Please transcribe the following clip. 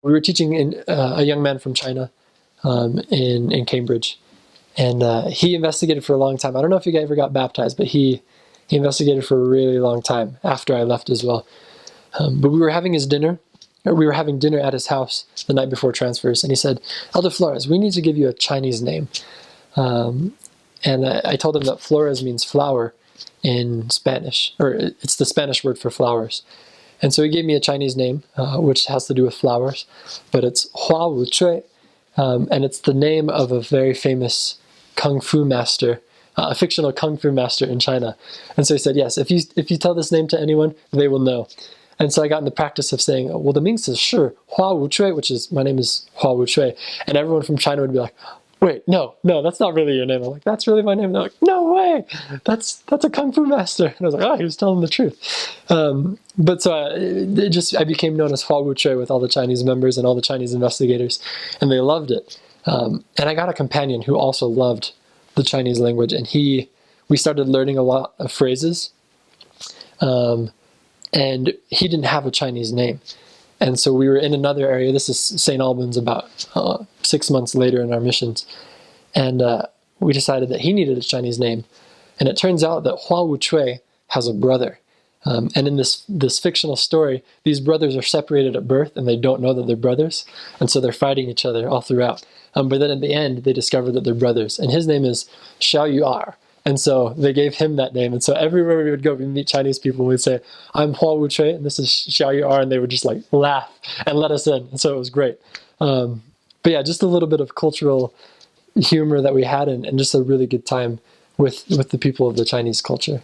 We were teaching a young man from China in Cambridge, and he investigated for a long time. I don't know if he ever got baptized, but he investigated for a really long time after I left as well. But we were having dinner at his house the night before transfers, and he said, "Elder Flores, we need to give you a Chinese name." And I told him that Flores means flower in Spanish, or it's the Spanish word for flowers. And so he gave me a Chinese name, which has to do with flowers, but it's Hua Wu Chui, and it's the name of a very famous kung fu master, a fictional kung fu master in China. And so he said, yes, if you tell this name to anyone, they will know. And so I got in the practice of saying, well, the Ming says, sure, Hua Wu Chui, which is, my name is Hua Wu Chui. And everyone from China would be like, wait, no, that's not really your name. I'm like, that's really my name. And they're like, no way, that's a kung fu master. And I was like, oh, he was telling the truth. But so I became known as Hua Wu Chui with all the Chinese members and all the Chinese investigators, and they loved it. And I got a companion who also loved the Chinese language, and we started learning a lot of phrases, and he didn't have a Chinese name. And so we were in another area. This is St. Albans, about 6 months later in our missions. And we decided that he needed a Chinese name. And it turns out that Hua Wu Chui has a brother. And in this fictional story, these brothers are separated at birth, and they don't know that they're brothers. And so they're fighting each other all throughout. But then at the end, they discover that they're brothers. And his name is Xiao Yu Er. And so they gave him that name. And so everywhere we would go, we meet Chinese people, we'd say, I'm Hua Wu Chui, and this is Xiao Yu Er, and they would just like laugh and let us in. And so it was great. But yeah, just a little bit of cultural humor that we had, and just a really good time with the people of the Chinese culture.